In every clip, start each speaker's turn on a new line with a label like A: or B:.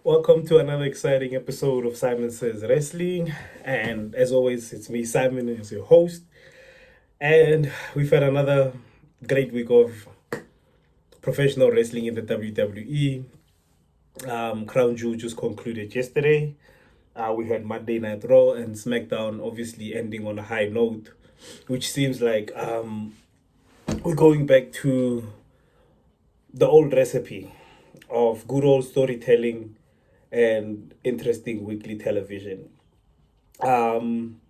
A: Welcome to another exciting episode of Simon Says Wrestling. And as always, it's me, Simon, as your host. And we've had another great week of professional wrestling in the WWE. Crown Jewel just concluded yesterday. We had Monday Night Raw and SmackDown obviously ending on a high note, which seems like we're going back to the old recipe of good old storytelling and interesting weekly television. Um,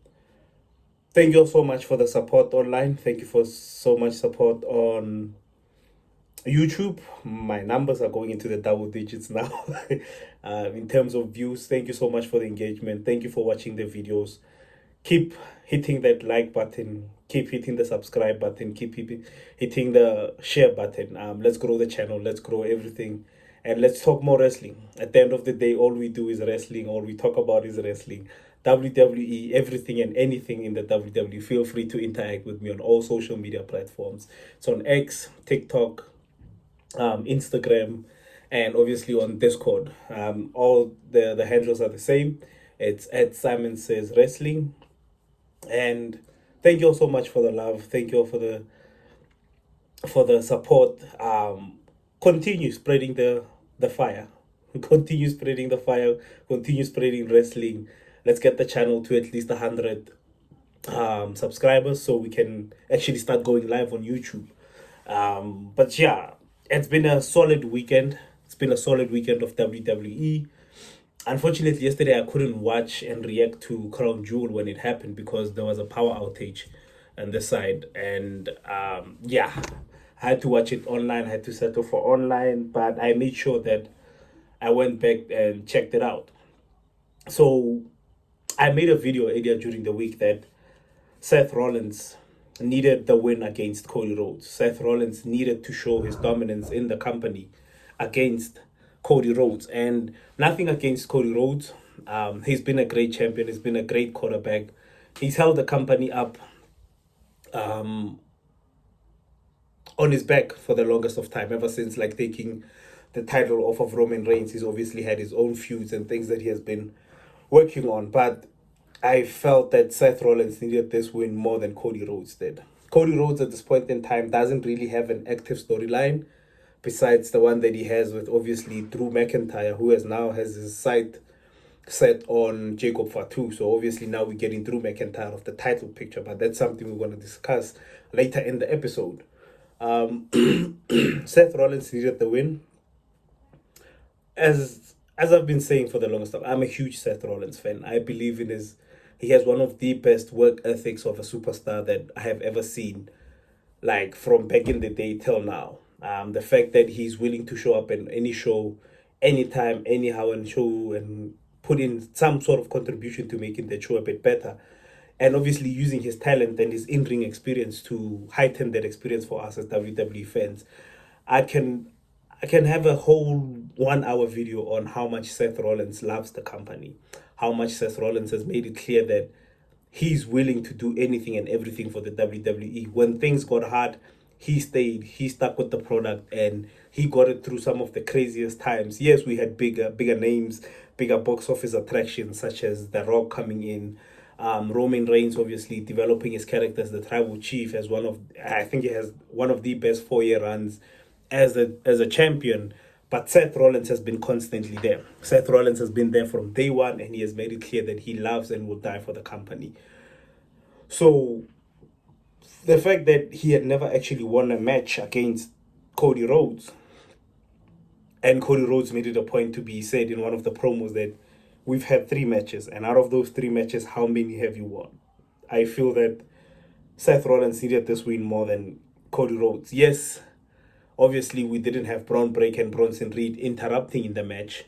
A: Thank you all so much for the support online. Thank you for so much support on YouTube. My numbers are going into the double digits now. In terms of views, thank you so much for the engagement. Thank you for watching the videos. Keep hitting that like button. Keep hitting the subscribe button. Keep hitting the share button. Let's grow the channel. Let's grow everything. And let's talk more wrestling. At the end of the day, all we do is wrestling. All we talk about is wrestling. WWE, everything and anything in the WWE. Feel free to interact with me on all social media platforms. It's on X, TikTok, Instagram, and obviously on Discord. All the handles are the same. It's at Simon Says Wrestling. And thank you all so much for the love. Thank you all for the support. Continue spreading the fire. Continue spreading the fire. Continue spreading wrestling. Let's get the channel to at least 100 subscribers so we can actually start going live on YouTube. But yeah, it's been a solid weekend. It's been a solid weekend of WWE. Unfortunately, yesterday I couldn't watch and react to Crown Jewel when it happened because there was a power outage on the side. And yeah, I had to watch it online. I had to settle for online, but I made sure that I went back and checked it out. So I made a video earlier during the week that Seth Rollins needed the win against Cody Rhodes. Seth Rollins needed to show his dominance in the company against Cody Rhodes. And nothing against Cody Rhodes. He's been a great champion. He's been a great quarterback. He's held the company up on his back for the longest of time, ever since like taking the title off of Roman Reigns. He's obviously had his own feuds and things that he has been working on, but I felt that Seth Rollins needed this win more than Cody Rhodes did. Cody Rhodes at this point in time doesn't really have an active storyline besides the one that he has with obviously Drew McIntyre, who has his sight set on Jacob Fatu. So obviously now we're getting Drew McIntyre of the title picture, but that's something we're going to discuss later in the episode. Seth Rollins needed the win. As I've been saying for the longest time, I'm a huge Seth Rollins fan. I believe he has one of the best work ethics of a superstar that I have ever seen, like from back in the day till now. The fact that he's willing to show up in any show, anytime, anyhow, and show and put in some sort of contribution to making the show a bit better. And obviously using his talent and his in-ring experience to heighten that experience for us as WWE fans. I can have a whole 1 hour video on how much Seth Rollins loves the company, how much Seth Rollins has made it clear that he's willing to do anything and everything for the WWE. When things got hard, he stayed, he stuck with the product, and he got it through some of the craziest times. Yes, we had bigger names, bigger box office attractions such as The Rock coming in, Roman Reigns obviously developing his character as the tribal chief, as I think he has one of the best 4-year runs as a champion. But Seth Rollins has been constantly there. Seth Rollins has been there from day one, and he has made it clear that he loves and will die for the company. So the fact that he had never actually won a match against Cody Rhodes, and Cody Rhodes made it a point to be said in one of the promos that we've had 3 matches, and out of those 3 matches, how many have you won? I feel that Seth Rollins needed this win more than Cody Rhodes. Yes, obviously, we didn't have Braun Break and Bronson Reed interrupting in the match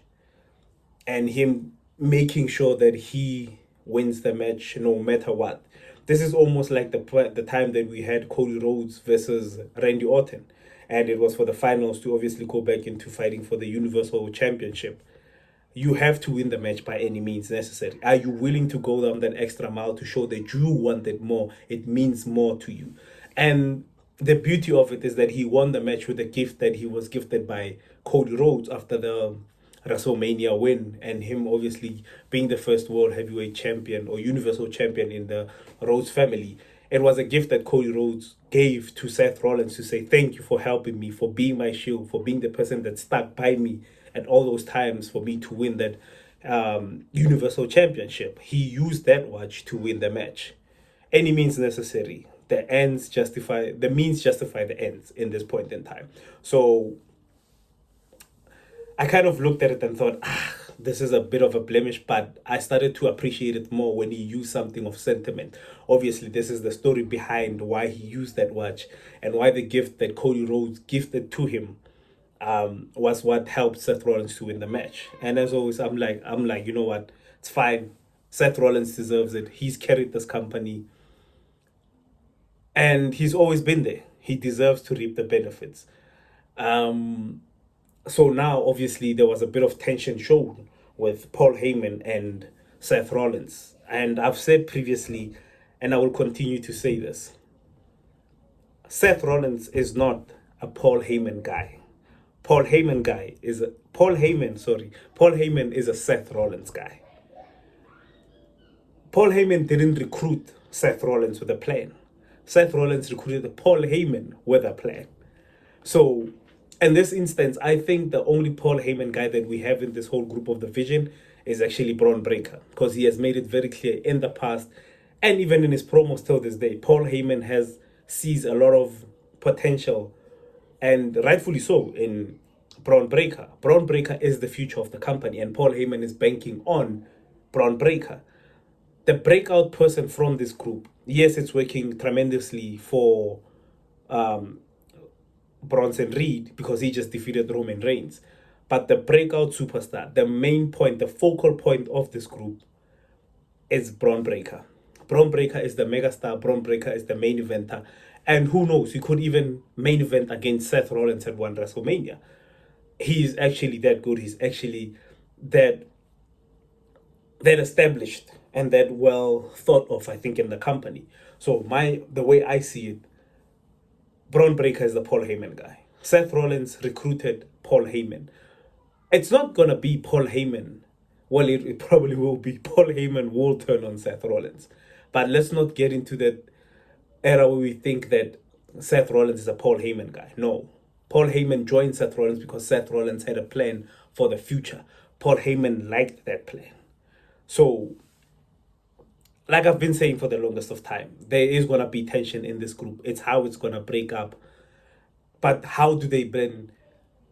A: and him making sure that he wins the match no matter what. This is almost like the time that we had Cody Rhodes versus Randy Orton. And it was for the finals to obviously go back into fighting for the Universal Championship. You have to win the match by any means necessary. Are you willing to go down that extra mile to show that you wanted more? It means more to you. And the beauty of it is that he won the match with a gift that he was gifted by Cody Rhodes after the WrestleMania win, and him obviously being the first world heavyweight champion or universal champion in the Rhodes family. It was a gift that Cody Rhodes gave to Seth Rollins to say thank you for helping me, for being my shield, for being the person that stuck by me at all those times for me to win that Universal Championship. He used that watch to win the match. Any means necessary. The means justify the ends in this point in time. So I kind of looked at it and thought, this is a bit of a blemish, but I started to appreciate it more when he used something of sentiment. Obviously, this is the story behind why he used that watch and why the gift that Cody Rhodes gifted to him was what helped Seth Rollins to win the match. And as always, I'm like, you know what? It's fine. Seth Rollins deserves it. He's carried this company, and he's always been there. He deserves to reap the benefits. So now, obviously, there was a bit of tension shown with Paul Heyman and Seth Rollins. And I've said previously, and I will continue to say this, Seth Rollins is not a Paul Heyman guy. Paul Heyman is a Seth Rollins guy. Paul Heyman didn't recruit Seth Rollins with a plan. Seth Rollins recruited Paul Heyman with a plan. So in this instance, I think the only Paul Heyman guy that we have in this whole group of the Vision is actually Braun Breaker, because he has made it very clear in the past and even in his promos till this day, Paul Heyman sees a lot of potential, and rightfully so, in Braun Breaker. Braun Breaker is the future of the company, and Paul Heyman is banking on Braun Breaker. The breakout person from this group, yes, it's working tremendously for Bronson Reed because he just defeated Roman Reigns. But the breakout superstar, the main point, the focal point of this group is Braun Breaker. Braun Breaker is the megastar. Braun Breaker is the main eventer. And who knows, he could even main event against Seth Rollins at one WrestleMania. He is actually that good. He's actually that established and that well thought of, I think, in the company. So the way I see it, Braun Breaker is the Paul Heyman guy. Seth Rollins recruited Paul Heyman. It's not going to be Paul Heyman. Well, it probably will be. Paul Heyman will turn on Seth Rollins. But let's not get into that era where we think that Seth Rollins is a Paul Heyman guy. No. Paul Heyman joined Seth Rollins because Seth Rollins had a plan for the future. Paul Heyman liked that plan. So, like I've been saying for the longest of time, there is going to be tension in this group. It's how it's going to break up. But how do they then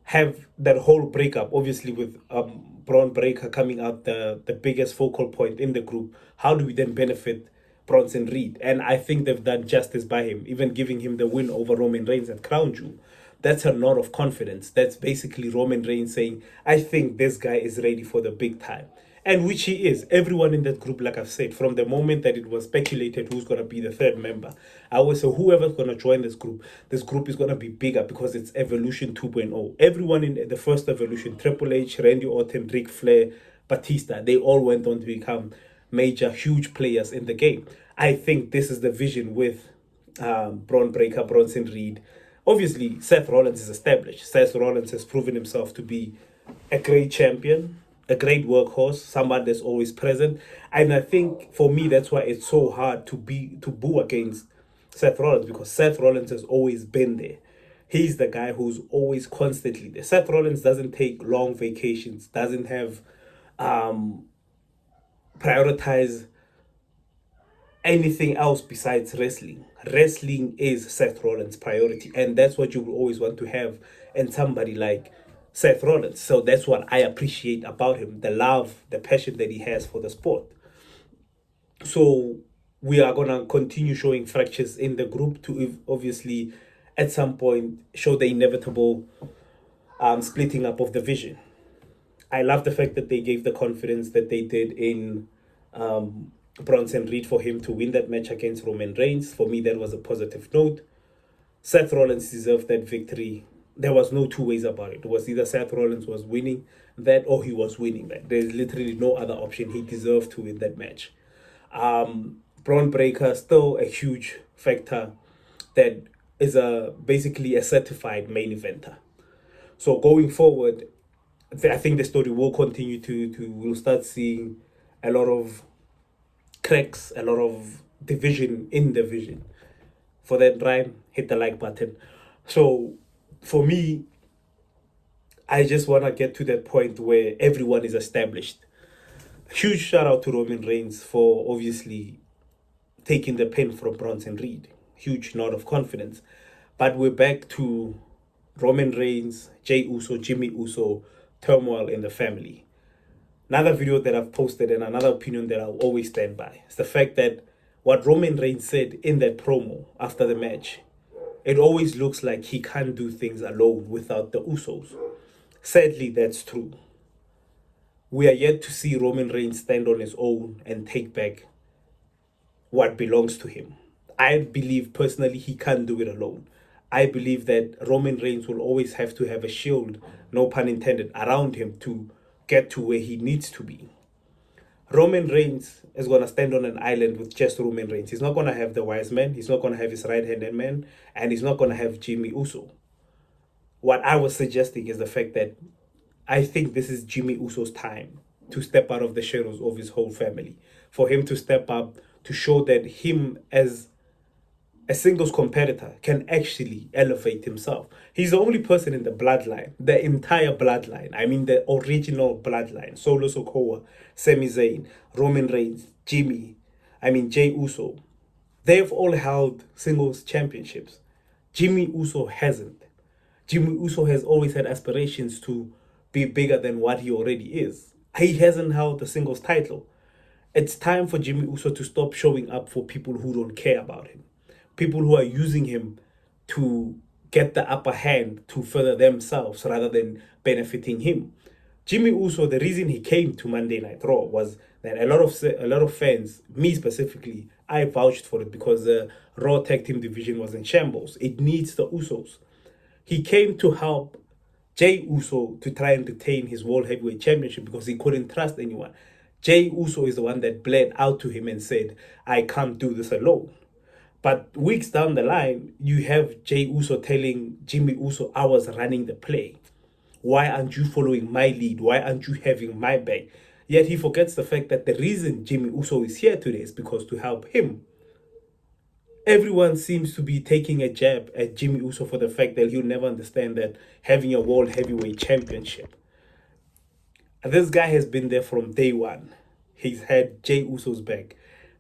A: have that whole breakup, obviously with Braun Breaker coming out the biggest focal point in the group? How do we then benefit Bronson Reed? And I think they've done justice by him, even giving him the win over Roman Reigns at Crown Jewel. That's a nod of confidence. That's basically Roman Reigns saying, I think this guy is ready for the big time. And which he is. Everyone in that group, like I've said, from the moment that it was speculated who's going to be the third member, I always say whoever's going to join this group is going to be bigger because it's Evolution 2.0. Everyone in the first Evolution, Triple H, Randy Orton, Ric Flair, Batista, they all went on to become major, huge players in the game. I think this is the vision with Braun Breaker, Bronson Reed. Obviously, Seth Rollins is established. Seth Rollins has proven himself to be a great champion, a great workhorse, somebody that's always present. And I think for me, that's why it's so hard to boo against Seth Rollins, because Seth Rollins has always been there. He's the guy who's always constantly there. Seth Rollins doesn't take long vacations, doesn't have prioritize anything else besides wrestling. Wrestling is Seth Rollins' priority, and that's what you will always want to have in somebody like Seth Rollins. So that's what I appreciate about him, the love, the passion that he has for the sport. So we are going to continue showing fractures in the group to obviously at some point show the inevitable splitting up of the Vision. I love the fact that they gave the confidence that they did in Bronson Reed for him to win that match against Roman Reigns. For me, that was a positive note. Seth Rollins deserved that victory. There was no two ways about it. It was either Seth Rollins was winning that or he was winning that. There's literally no other option. He deserved to win that match. Braun Breaker, still a huge factor that is basically a certified main eventer. So going forward, I think the story will continue to we'll start seeing a lot of cracks, a lot of division in the vision. For that, Ryan, hit the like button. So for me, I just want to get to that point where everyone is established. Huge shout out to Roman Reigns for obviously taking the pin from Bronson Reed. Huge nod of confidence. But we're back to Roman Reigns, Jey Uso, Jimmy Uso, turmoil in the family. Another video that I've posted and another opinion that I'll always stand by is the fact that what Roman Reigns said in that promo after the match, it always looks like he can't do things alone without the Usos. Sadly, that's true. We are yet to see Roman Reigns stand on his own and take back what belongs to him. I believe personally he can't do it alone. I believe that Roman Reigns will always have to have a shield, no pun intended, around him to get to where he needs to be. Roman Reigns is going to stand on an island with just Roman Reigns. He's not going to have the wise man. He's not going to have his right-handed man. And he's not going to have Jimmy Uso. What I was suggesting is the fact that I think this is Jimmy Uso's time to step out of the shadows of his whole family. For him to step up, to show that him as a singles competitor can actually elevate himself. He's the only person in the bloodline, the entire bloodline. I mean, the original bloodline. Solo Sikoa, Sami Zayn, Roman Reigns, Jimmy, Jey Uso. They've all held singles championships. Jimmy Uso hasn't. Jimmy Uso has always had aspirations to be bigger than what he already is. He hasn't held the singles title. It's time for Jimmy Uso to stop showing up for people who don't care about him. People who are using him to get the upper hand to further themselves rather than benefiting him. Jimmy Uso, the reason he came to Monday Night Raw was that a lot of fans, me specifically, I vouched for it because the Raw Tag Team division was in shambles. It needs the Usos. He came to help Jey Uso to try and retain his World Heavyweight Championship because he couldn't trust anyone. Jey Uso is the one that bled out to him and said, I can't do this alone. But weeks down the line, you have Jey Uso telling Jimmy Uso, I was running the play. Why aren't you following my lead? Why aren't you having my back? Yet he forgets the fact that the reason Jimmy Uso is here today is because to help him. Everyone seems to be taking a jab at Jimmy Uso for the fact that he'll never understand that having a World Heavyweight Championship. This guy has been there from day one. He's had Jey Uso's back.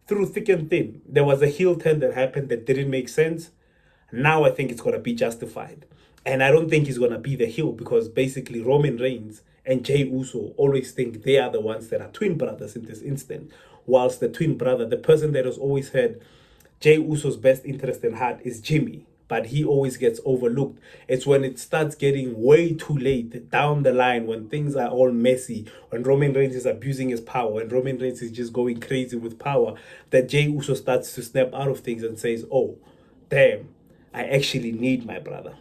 A: Through thick and thin, there was a heel turn that happened that didn't make sense. Now I think it's going to be justified. And I don't think he's going to be the heel because basically Roman Reigns and Jey Uso always think they are the ones that are twin brothers in this instant. Whilst the twin brother, the person that has always had Jey Uso's best interest in heart is Jimmy. But he always gets overlooked. It's when it starts getting way too late down the line, when things are all messy, when Roman Reigns is abusing his power, when Roman Reigns is just going crazy with power, that Jey Uso starts to snap out of things and says, oh, damn, I actually need my brother.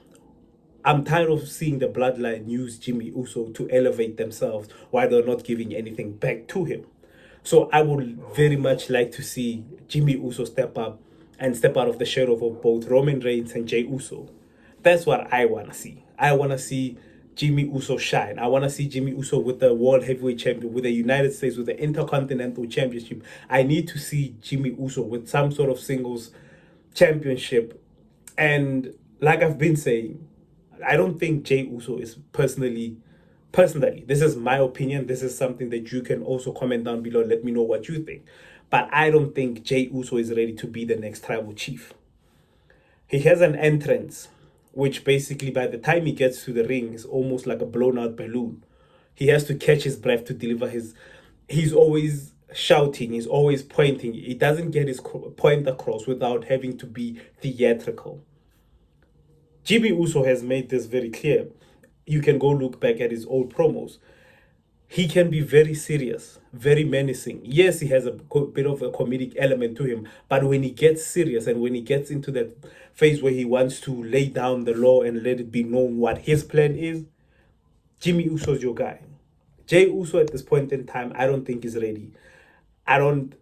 A: I'm tired of seeing the bloodline use Jimmy Uso to elevate themselves while they're not giving anything back to him. So I would very much like to see Jimmy Uso step up and step out of the shadow of both Roman Reigns and Jey Uso. That's what I want to see. I want to see Jimmy Uso shine. I want to see Jimmy Uso with the World Heavyweight Champion, with the United States, with the Intercontinental Championship. I need to see Jimmy Uso with some sort of singles championship. And like I've been saying, I don't think Jey Uso is personally, this is my opinion. This is something that you can also comment down below and let me know what you think. But I don't think Jey Uso is ready to be the next tribal chief. He has an entrance, which basically by the time he gets to the ring is almost like a blown out balloon. He has to catch his breath to deliver he's always shouting, he's always pointing. He doesn't get his point across without having to be theatrical. Jimmy Uso has made this very clear. You can go look back at his old promos. He can be very serious, very menacing. Yes, he has a bit of a comedic element to him, but when he gets serious and when he gets into that phase where he wants to lay down the law and let it be known what his plan is, Jimmy Uso's your guy. Jey Uso at this point in time, I don't think is ready. I don't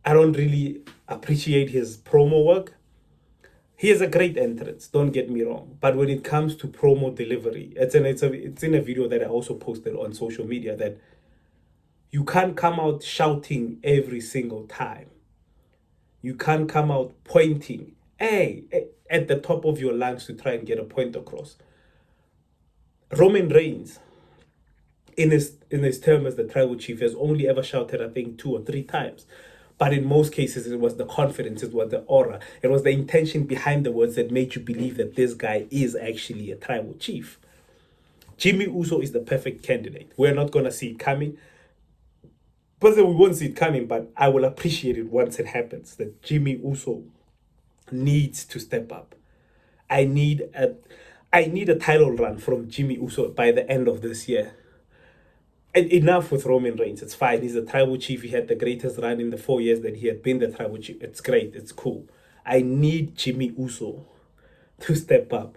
A: really appreciate his promo work. He has a great entrance, don't get me wrong. But when it comes to promo delivery, it's in a video that I also posted on social media, that you can't come out shouting every single time. You can't come out pointing, hey, at the top of your lungs to try and get a point across. Roman Reigns, in his term as the tribal chief, has only ever shouted, I think, 2 or 3 times. But in most cases, it was the confidence, it was the aura, it was the intention behind the words that made you believe that this guy is actually a tribal chief. Jimmy Uso is the perfect candidate. We're not going to see it coming. But we won't see it coming, but I will appreciate it once it happens, that Jimmy Uso needs to step up. I need a title run from Jimmy Uso by the end of this year. Enough with Roman Reigns. It's fine. He's the tribal chief. He had the greatest run in the 4 years that he had been the tribal chief. It's great. It's cool. I need Jimmy Uso to step up.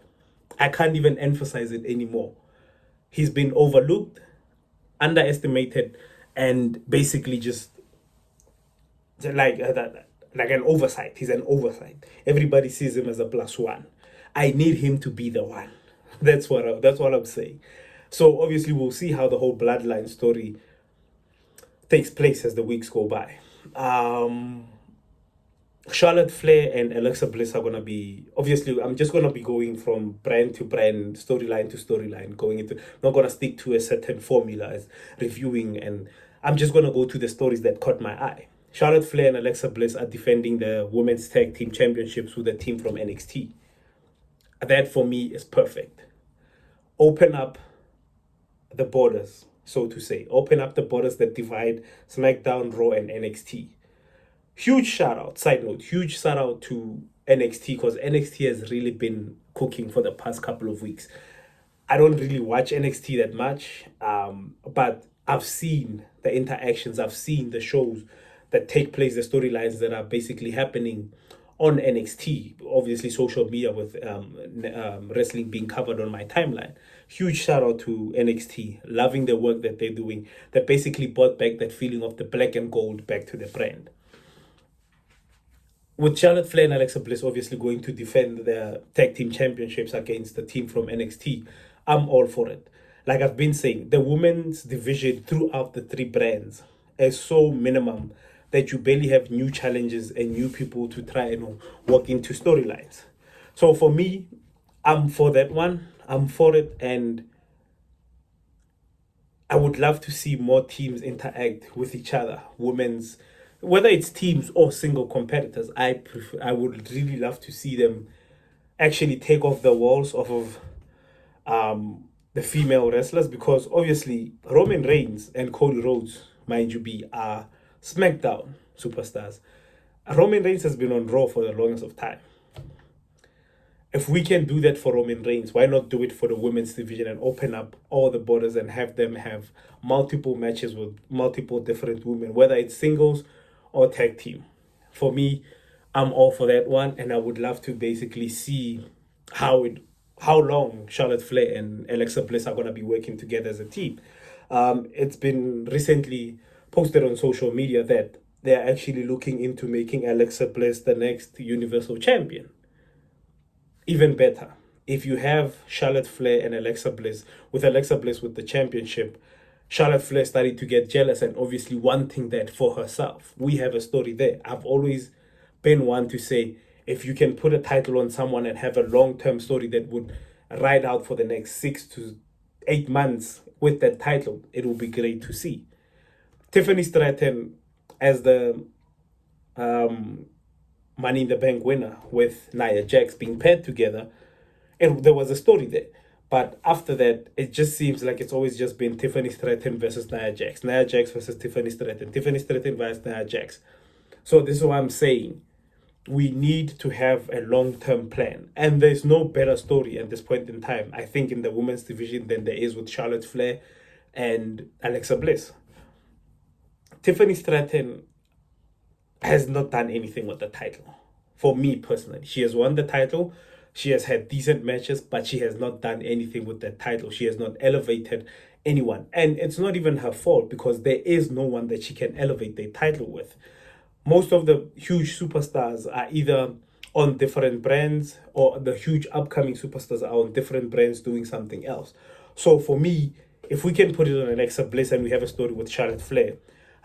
A: I can't even emphasize it anymore. He's been overlooked, underestimated, and basically just like an oversight. He's an oversight. Everybody sees him as a +1. I need him to be the one. That's what I'm saying. So obviously we'll see how the whole bloodline story takes place as the weeks go by. Charlotte Flair and Alexa Bliss are going to be, obviously, I'm just going to be going from brand to brand, storyline to storyline, I'm not going to stick to a certain formula as reviewing, and I'm just going to go to the stories that caught my eye. Charlotte Flair and Alexa Bliss are defending the Women's Tag Team Championships with a team from NXT. That, for me, is perfect. Open up the borders, so to say. Open up the borders that divide SmackDown, Raw, and NXT. Huge shout out, side note, huge shout out to NXT, because NXT has really been cooking for the past couple of weeks. I don't really watch NXT that much, but I've seen the interactions, I've seen the shows that take place, the storylines that are basically happening on NXT. Obviously, social media with wrestling being covered on my timeline. Huge shout out to NXT, loving the work that they're doing, that basically brought back that feeling of the black and gold back to the brand. With Charlotte Flair and Alexa Bliss obviously going to defend their tag team championships against the team from NXT, I'm all for it. Like I've been saying, the women's division throughout the 3 brands is so minimum that you barely have new challenges and new people to try and walk into storylines. So for me, I'm for that one. I'm for it, and I would love to see more teams interact with each other. Women's, whether it's teams or single competitors, I would really love to see them actually take off the walls off of the female wrestlers, because obviously Roman Reigns and Cody Rhodes, mind you, are SmackDown superstars. Roman Reigns has been on Raw for the longest of time. If we can do that for Roman Reigns, why not do it for the women's division and open up all the borders and have them have multiple matches with multiple different women, whether it's singles or tag team? For me, I'm all for that one, and I would love to basically see how long Charlotte Flair and Alexa Bliss are going to be working together as a team. It's been recently posted on social media that they're actually looking into making Alexa Bliss the next Universal Champion. Even better, if you have Charlotte Flair and Alexa Bliss with the championship, Charlotte Flair started to get jealous and obviously wanting that for herself. We have a story there. I've always been one to say, if you can put a title on someone and have a long-term story that would ride out for the next 6 to 8 months with that title, it will be great to see. Tiffany Stratton as the Money in the Bank winner with Nia Jax being paired together, there was a story there. But after that, it just seems like it's always just been Tiffany Stratton versus Nia Jax versus Tiffany Stratton versus Nia Jax. So this is what I'm saying. We need to have a long-term plan. And there's no better story at this point in time, I think, in the women's division than there is with Charlotte Flair and Alexa Bliss. Tiffany Stratton has not done anything with the title. For me personally, she has won the title. She has had decent matches, but she has not done anything with that title. She has not elevated anyone. And it's not even her fault, because there is no one that she can elevate the title with. Most of the huge superstars are either on different brands, or the huge upcoming superstars are on different brands doing something else. So for me, if we can put it on Alexa Bliss and we have a story with Charlotte Flair,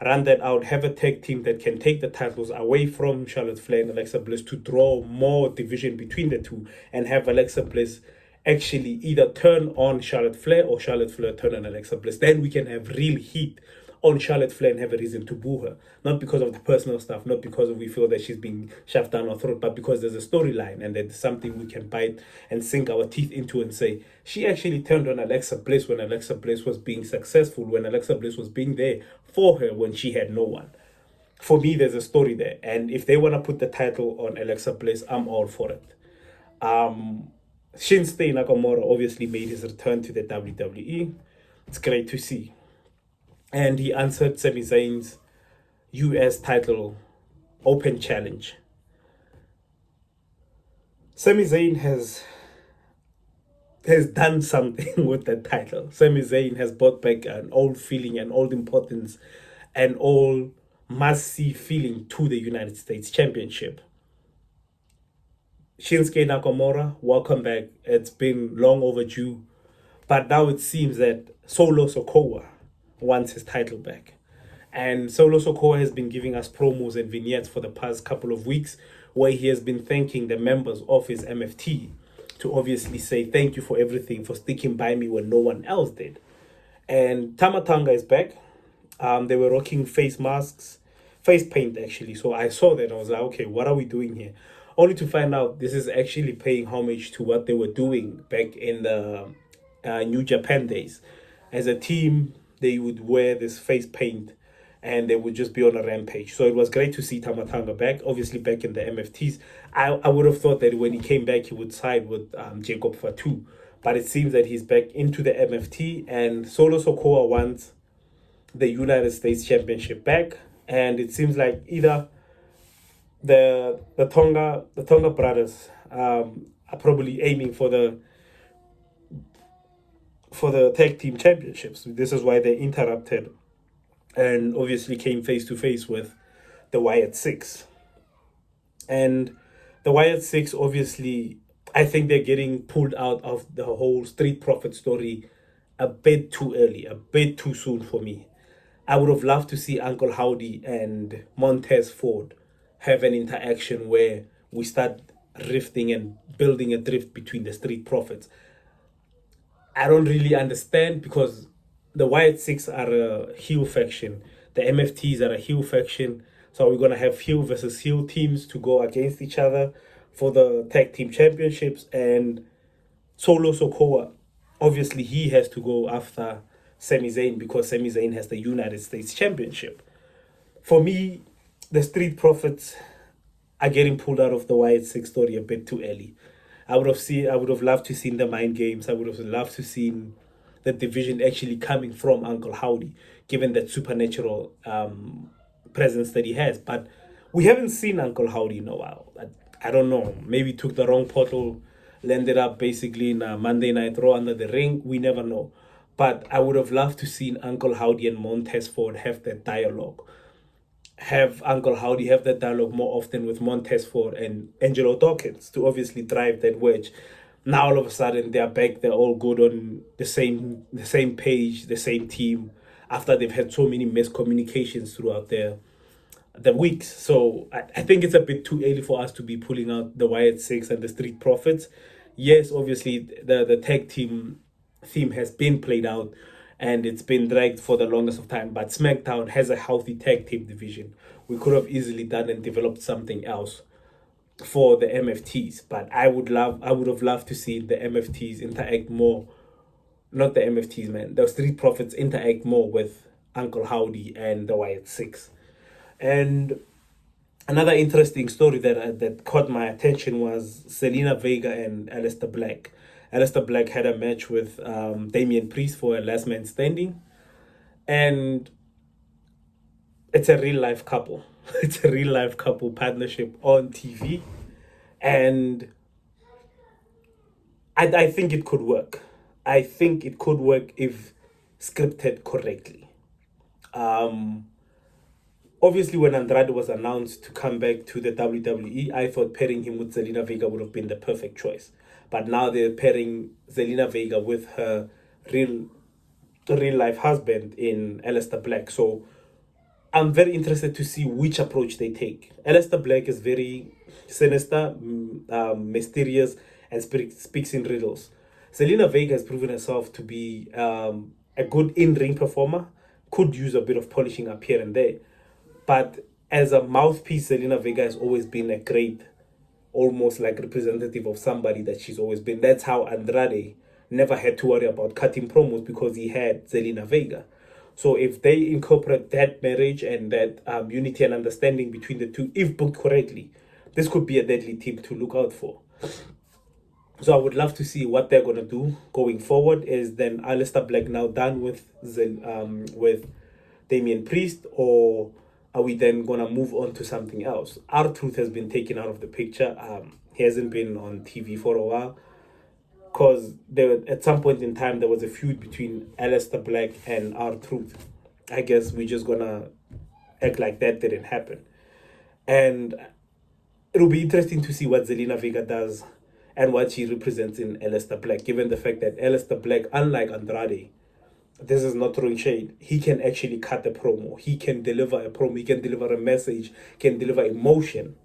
A: run that out, have a tag team that can take the titles away from Charlotte Flair and Alexa Bliss to draw more division between the two, and have Alexa Bliss actually either turn on Charlotte Flair or Charlotte Flair turn on Alexa Bliss. Then we can have real heat on Charlotte Flair and have a reason to boo her. Not because of the personal stuff, not because we feel that she's being shoved down our throat, but because there's a storyline and there's something we can bite and sink our teeth into and say, she actually turned on Alexa Bliss when Alexa Bliss was being successful, when Alexa Bliss was being there for her when she had no one. For me, there's a story there. And if they want to put the title on Alexa Bliss, I'm all for it. Shinsuke Nakamura obviously made his return to the WWE. It's great to see. And he answered Sami Zayn's US title open challenge. Sami Zayn has done something with that title. Sami Zayn has brought back an old feeling, an old importance, an old must-see feeling to the United States Championship. Shinsuke Nakamura, welcome back. It's been long overdue. But now it seems that Solo Sikoa wants his title back. And Solo Sikoa has been giving us promos and vignettes for the past couple of weeks where he has been thanking the members of his MFT to obviously say thank you for everything, for sticking by me when no one else did. And Tama Tonga is back. They were rocking face masks, face paint actually. So I saw that. I was like, okay, what are we doing here? Only to find out this is actually paying homage to what they were doing back in the New Japan days. As a team, they would wear this face paint and they would just be on a rampage. So it was great to see Tama Tonga back, obviously back in the MFTs. I would have thought that when he came back, he would side with Jacob Fatu. But it seems that he's back into the MFT, and Solo Sikoa wants the United States Championship back. And it seems like either the Tonga brothers are probably aiming for the tag team championships. This is why they interrupted and obviously came face to face with the Wyatt Six. And the Wyatt Six, obviously, I think they're getting pulled out of the whole Street Profit story a bit too early, a bit too soon for me. I would have loved to see Uncle Howdy and Montez Ford have an interaction where we start rifting and building a drift between the Street Profits. I don't really understand, because the Wyatt Six are a heel faction. The MFTs are a heel faction. So we're going to have heel versus heel teams to go against each other for the tag team championships. And Solo Sikoa, obviously he has to go after Sami Zayn because Sami Zayn has the United States Championship. For me, the Street Profits are getting pulled out of the Wyatt Six story a bit too early. I would have loved to seen the mind games. I would have loved to seen the division actually coming from Uncle Howdy, given that supernatural presence that he has. But we haven't seen Uncle Howdy in a while. I don't know. Maybe took the wrong portal, landed up basically in a Monday Night Raw under the ring. We never know. But I would have loved to seen Uncle Howdy and Montez Ford have that dialogue. Have Uncle Howdy have that dialogue more often with Montez Ford and Angelo Dawkins to obviously drive that wedge. Now all of a sudden they're back, they're all good on the same page, the same team, after they've had so many miscommunications throughout the weeks. So I think it's a bit too early for us to be pulling out the Wyatt Six and the Street Profits. Yes, obviously the tag team theme has been played out and it's been dragged for the longest of time, but SmackDown has a healthy tag team division. We could have easily done and developed something else for the MFTs, but I would have loved to see the MFTs interact more, not the MFTs, man, the Street Profits interact more with Uncle Howdy and the Wyatt Six. And another interesting story that caught my attention was Selena Vega and Aleister Black. Aleister Black had a match with Damian Priest for a last man standing, and it's a real life couple. It's a real life couple partnership on TV, and I think it could work. I think it could work if scripted correctly. Obviously, when Andrade was announced to come back to the WWE, I thought pairing him with Zelina Vega would have been the perfect choice. But now they're pairing Zelina Vega with her real life husband in Aleister Black. So I'm very interested to see which approach they take. Aleister Black is very sinister, mysterious, and speaks in riddles. Zelina Vega has proven herself to be a good in-ring performer, could use a bit of polishing up here and there. But as a mouthpiece, Zelina Vega has always been a great, almost like representative of somebody that she's always been. That's how Andrade never had to worry about cutting promos, because he had Zelina Vega. So if they incorporate that marriage and that unity and understanding between the two, if booked correctly, this could be a deadly team to look out for. So I would love to see what they're gonna do going forward. Is then Aleister Black now done with Damian Priest, or are we then gonna move on to something else? R-Truth has been taken out of the picture. He hasn't been on TV for a while, because at some point in time there was a feud between Aleister Black and R-Truth. I guess we're just gonna act like that didn't happen. And it'll be interesting to see what Zelina Vega does and what she represents in Aleister Black, given the fact that Aleister Black, unlike Andrade, this is not throwing shade, he can actually cut a promo. He can deliver a promo. He can deliver a message, can deliver emotion.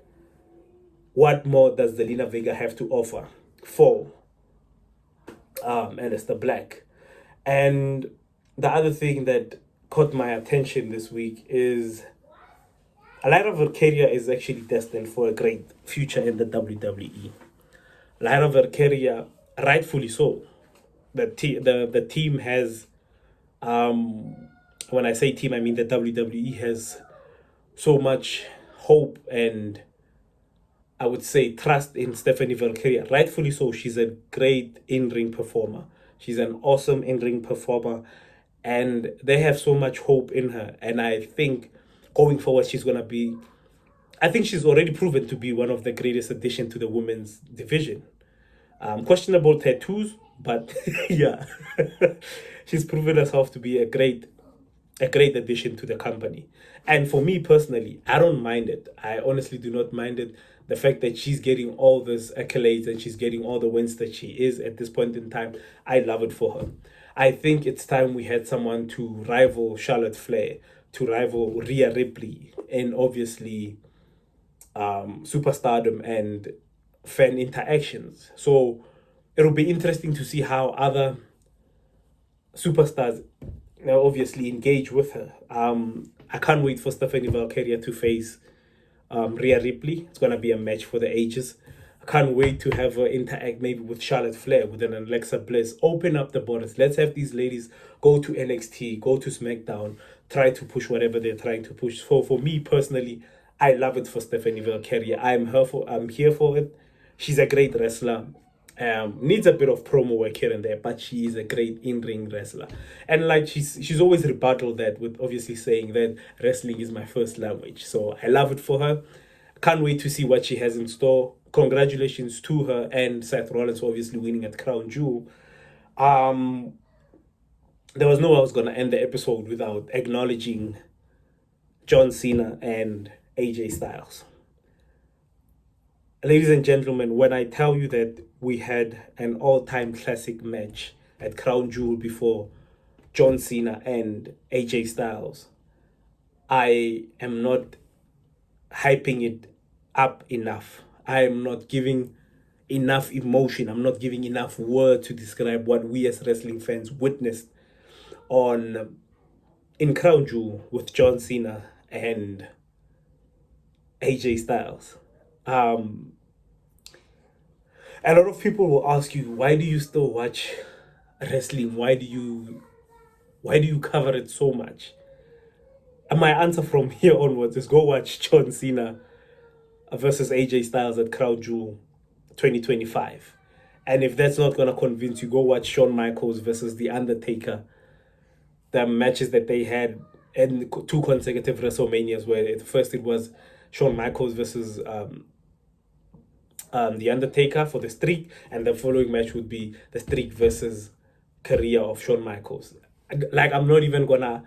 A: What more does Zelina Vega have to offer for Aleister Black? And the other thing that caught my attention this week is Lyra Valkyria is actually destined for a great future in the WWE. Lyra Valkyria, rightfully so. The team has, when I say team, I mean the WWE has so much hope and I would say trust in Stephanie Valkyria. Rightfully so. She's a great in-ring performer. She's an awesome in-ring performer, and they have so much hope in her. And I think going forward, she's already proven to be one of the greatest additions to the women's division. Questionable tattoos, but yeah, she's proven herself to be a great addition to the company. And for me personally, I don't mind it. I honestly do not mind it. The fact that she's getting all these accolades and she's getting all the wins that she is at this point in time, I love it for her. I think it's time we had someone to rival Charlotte Flair, to rival Rhea Ripley, and obviously superstardom and fan interactions. So it'll be interesting to see how other superstars obviously engage with her. I can't wait for Stephanie Valkyria to face Rhea Ripley. It's going to be a match for the ages. I can't wait to have her interact maybe with Charlotte Flair, with an Alexa Bliss. Open up the borders. Let's have these ladies go to NXT, go to SmackDown, try to push whatever they're trying to push. So for me personally, I love it for Stephanie Valkyria. I'm here for it. She's a great wrestler. Needs a bit of promo work here and there, but she is a great in-ring wrestler. And like she's always rebutted that with obviously saying that wrestling is my first language. So I love it for her. Can't wait to see what she has in store. Congratulations to her and Seth Rollins for obviously winning at Crown Jewel. There was no way I was gonna end the episode without acknowledging John Cena and AJ Styles. Ladies and gentlemen, when I tell you that we had an all-time classic match at Crown Jewel before John Cena and AJ Styles, I am not hyping it up enough. I am not giving enough emotion. I'm not giving enough word to describe what we as wrestling fans witnessed in Crown Jewel with John Cena and AJ Styles. A lot of people will ask you, why do you still watch wrestling? Why do you cover it so much? And my answer from here onwards is go watch John Cena versus AJ Styles at Crown Jewel 2025. And if that's not going to convince you, go watch Shawn Michaels versus The Undertaker. The matches that they had in 2 consecutive WrestleManias, where at first it was Shawn Michaels versus The Undertaker for the streak, and the following match would be the streak versus career of Shawn Michaels. Like, I'm not even gonna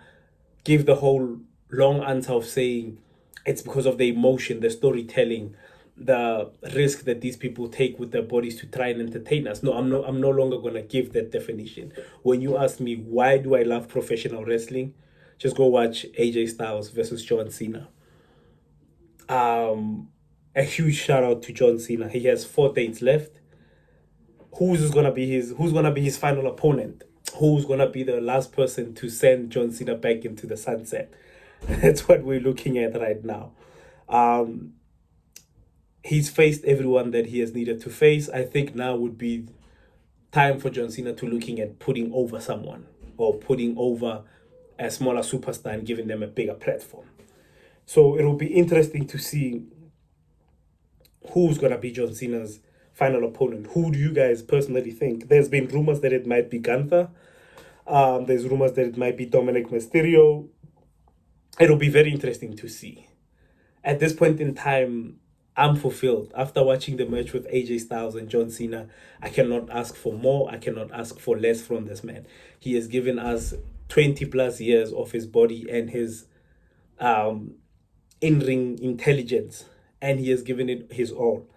A: give the whole long answer of saying it's because of the emotion, the storytelling, the risk that these people take with their bodies to try and entertain us. No, I'm no longer gonna give that definition. When you ask me why do I love professional wrestling, just go watch AJ Styles versus John Cena. A huge shout out to John Cena. He has 4 dates left. Who's gonna be his final opponent? Who's gonna be the last person to send John Cena back into the sunset? That's what we're looking at right now. He's faced everyone that he has needed to face. I think now would be time for John Cena to looking at putting over someone or putting over a smaller superstar and giving them a bigger platform. So it'll be interesting to see who's gonna be John Cena's final opponent. Who do you guys personally think? There's been rumors that it might be Gunther. There's rumors that it might be Dominic Mysterio. It'll be very interesting to see. At this point in time, I'm fulfilled. After watching the match with AJ Styles and John Cena, I cannot ask for more. I cannot ask for less from this man. He has given us 20 plus years of his body and his in-ring intelligence, and he has given it his all.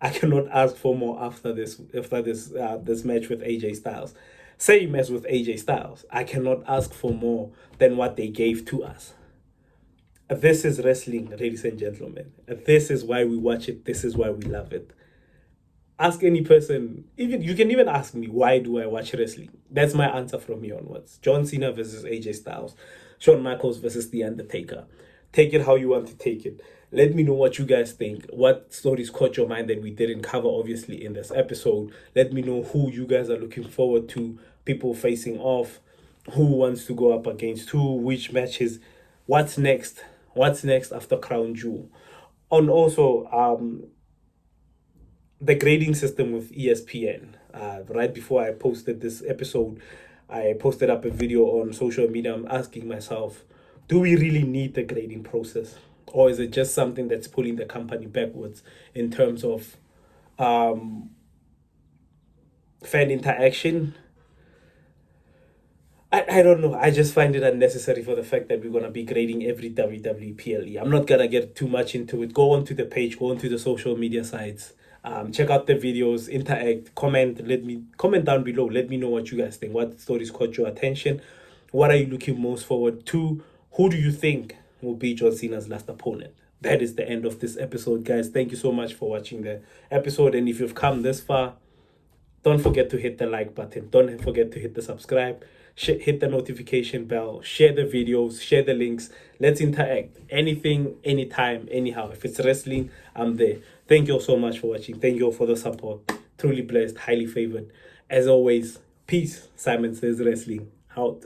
A: I cannot ask for more after this match with AJ Styles. Same as with AJ Styles. I cannot ask for more than what they gave to us. This is wrestling, ladies and gentlemen. This is why we watch it. This is why we love it. Ask any person, even you can even ask me, why do I watch wrestling? That's my answer from here onwards. John Cena versus AJ Styles. Shawn Michaels versus The Undertaker. Take it how you want to take it. Let me know what you guys think. What stories caught your mind that we didn't cover, obviously, in this episode. Let me know who you guys are looking forward to, people facing off, who wants to go up against who, which matches, what's next. What's next after Crown Jewel? And also, the grading system with ESPN. Right before I posted this episode, I posted up a video on social media. I'm asking myself, do we really need the grading process? Or is it just something that's pulling the company backwards in terms of fan interaction? I don't know. I just find it unnecessary for the fact that we're going to be grading every WWE PLE. I'm not going to get too much into it. Go onto the page, go onto the social media sites, check out the videos, interact, comment down below. Let me know what you guys think. What stories caught your attention? What are you looking most forward to? Who do you think will be John Cena's last opponent? That is the end of this episode, guys. Thank you so much for watching the episode. And if you've come this far, don't forget to hit the like button. Don't forget to hit the subscribe. Hit the notification bell. Share the videos. Share the links. Let's interact. Anything, anytime, anyhow. If it's wrestling, I'm there. Thank you all so much for watching. Thank you all for the support. Truly blessed. Highly favored. As always, peace. Simon Says Wrestling. Out.